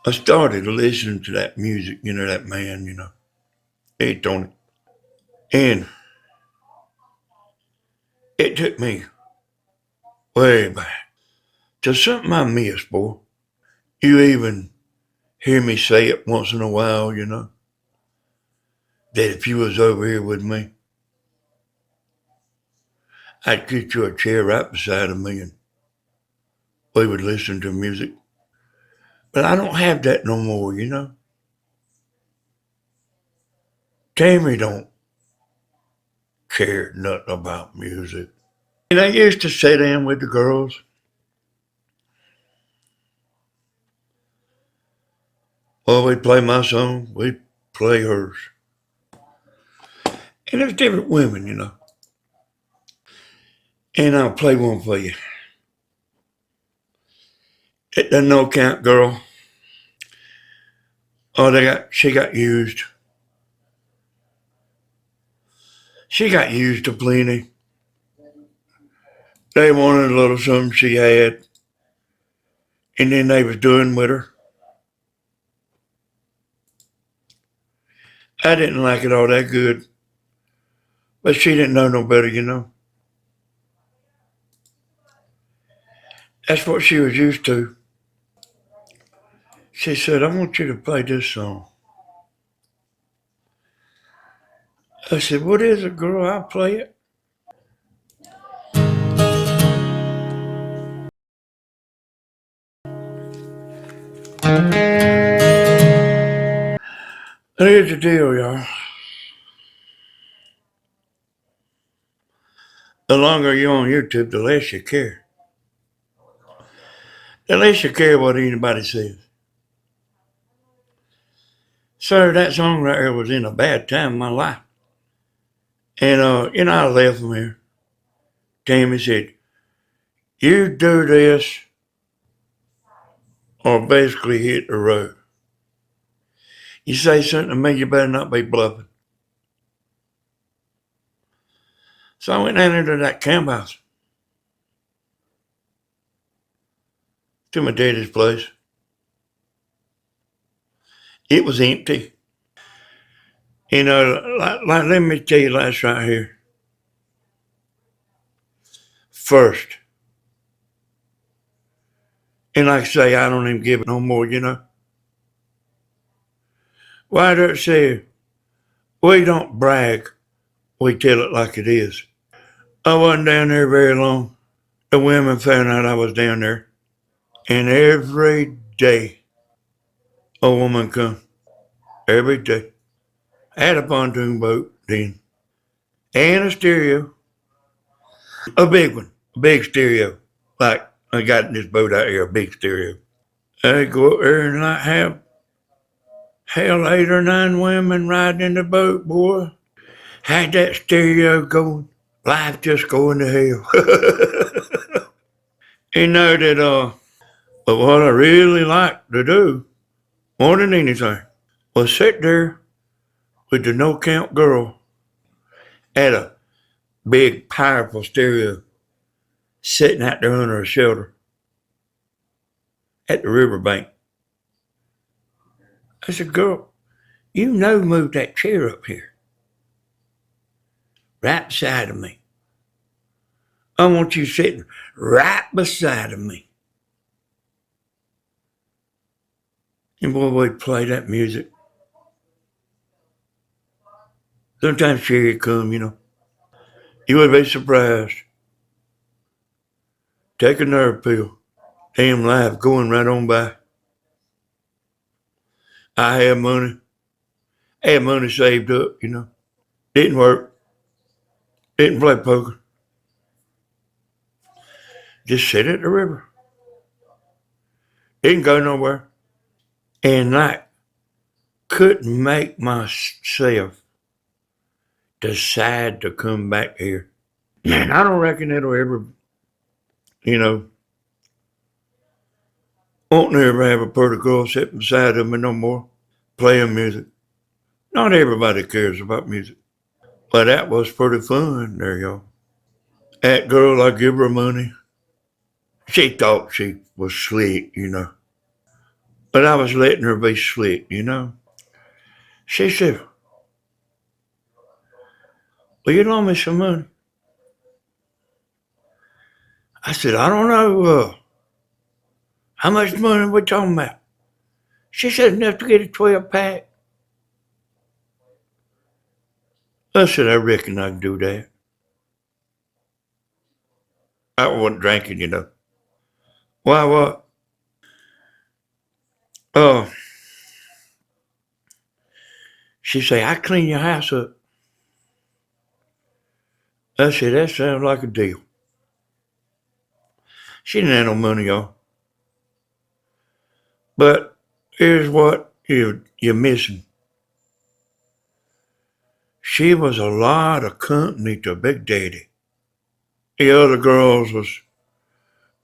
I started listening to that music, that man, hey, Tony. And it took me way back to something I missed, boy. You even hear me say it once in a while, that if you was over here with me, I'd get you a chair right beside of me and we would listen to music. But I don't have that no more. Tammy don't care nothing about music. And I used to sit in with the girls. Well, we'd play my song, we'd play hers. And there's different women. And I'll play one for you. The no count girl. Oh, she got used. She got used to plenty. They wanted a little something she had. And then they was doing with her. I didn't like it all that good. But she didn't know no better. That's what she was used to. She said, I want you to play this song. I said, what is it, girl? I'll play it. And here's the deal, y'all. The longer you're on YouTube, the less you care. The less you care what anybody says. Sir, that song right here was in a bad time in my life. And, I left from here. Tammy said, you do this or basically hit the road. You say something to me, you better not be bluffing. So I went down into that camp house to my daddy's place. It was empty. Let me tell you this right here. First, and like I say, I don't even give it no more. Why does it say, we don't brag, we tell it like it is. I wasn't down there very long. The women found out I was down there. And every day, a woman come. Every day. I had a pontoon boat then. And a stereo. A big one. A big stereo. Like I got in this boat out here, a big stereo. I go up there and I have 8 or 9 women riding in the boat, boy. Had that stereo going. Life just going to hell. But what I really like to do, more than anything, was sit there with the no-count girl at a big, powerful stereo sitting out there under a shelter at the riverbank. I said, girl, move that chair up here. Right beside of me. I want you sitting right beside of me. And boy, we'd play that music. Sometimes Sherry come, You would be surprised. Take a nerve pill. Damn life going right on by. I had money. I had money saved up, Didn't work. Didn't play poker. Just sit at the river. Didn't go nowhere. And couldn't make myself decide to come back here. Man, I don't reckon it'll ever, won't never have a pretty girl sitting beside of me no more, playing music. Not everybody cares about music. But that was pretty fun there, y'all. That girl, I give her money. She thought she was slick, But I was letting her be slick, you know. She said, "Will you loan me some money?" I said, "I don't know. How much money are we talking about?" She said, "Enough to get a 12-pack." I said, "I reckon I can do that." I wasn't drinking, you know. Why, what? Oh, she said, "I clean your house up." I said, "That sounds like a deal." She didn't have no money, y'all. But here's what you're missing. She was a lot of company to Big Daddy. The other girls was,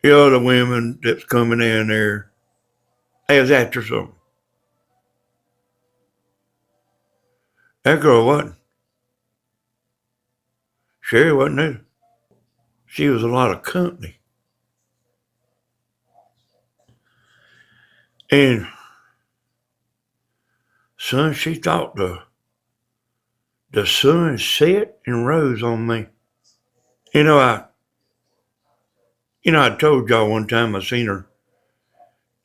the other women that's coming in there, they was after something. That girl wasn't. Sherry wasn't either. She was a lot of company. And son, she thought the sun set and rose on me. You know, I told y'all one time I seen her.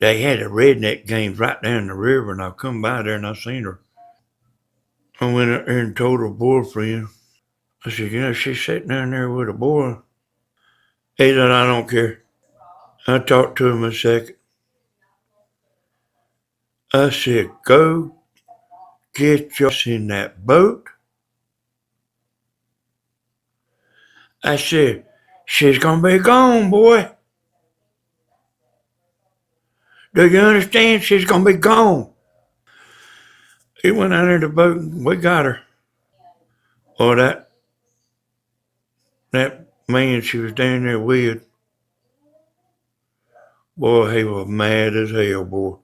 They had a redneck games right down the river, and I come by there and I seen her. I went out there and told her boyfriend. I said, she's sitting down there with a boy. He said, "I don't care." I talked to him a second. I said, "Go get your ass in that boat." I said, "She's gonna be gone, boy. Do you understand? She's gonna be gone." He went out in the boat and we got her. Oh, that man she was down there with, boy, he was mad as hell, boy.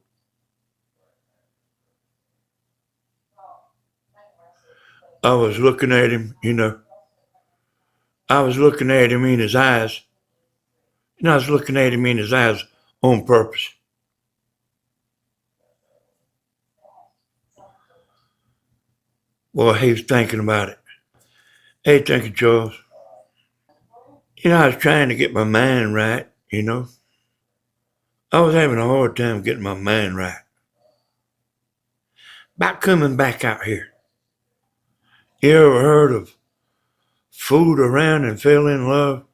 I was looking at him, I was looking at him in his eyes. And I was looking at him in his eyes on purpose. Boy, he was thinking about it. Hey, thinking, Charles. I was trying to get my mind right. I was having a hard time getting my mind right. About coming back out here. You ever heard of fooled around and fell in love?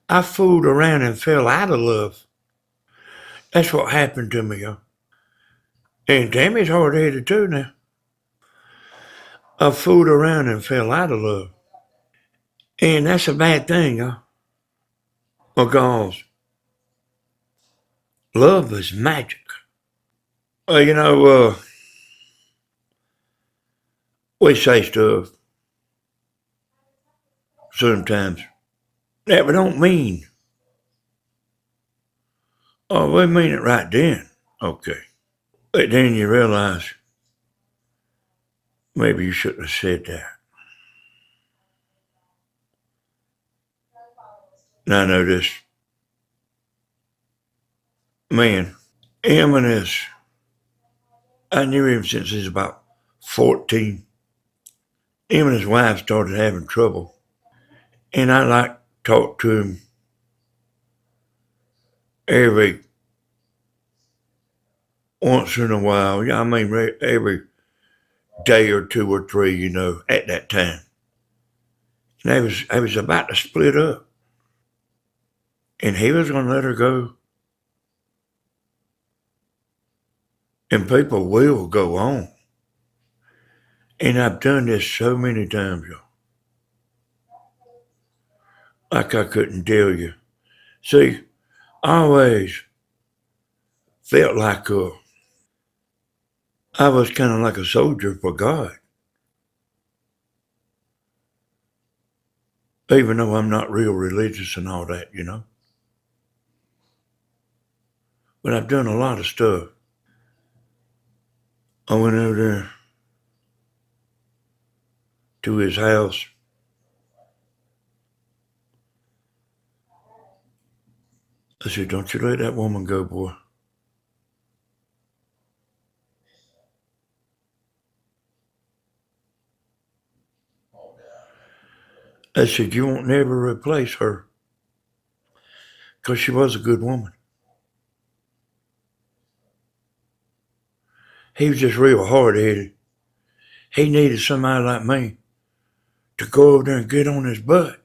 I fooled around and fell out of love. That's what happened to me, y'all. And Tammy's hard-headed too now. I fooled around and fell out of love. And that's a bad thing, y'all. Because love is magic. Well, we say stuff sometimes that we don't mean. Oh, we mean it right then. Okay. But then you realize maybe you shouldn't have said that. And I know this man, him and his, I knew him since he was about 14. Him and his wife started having trouble. And I like talk to him every once in a while. Yeah, I mean every day or two or three, at that time. And they was about to split up. And he was gonna let her go. And people will go on. And I've done this so many times, y'all. Like I couldn't tell you. See, I always felt like I was kind of like a soldier for God. Even though I'm not real religious and all that. But I've done a lot of stuff. I went over there to his house. I said, "Don't you let that woman go, boy." I said, you won't never replace her because she was a good woman. He was just real hard-headed. He needed somebody like me to go over there and get on his butt.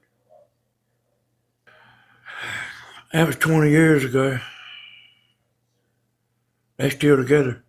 That was 20 years ago. They're still together.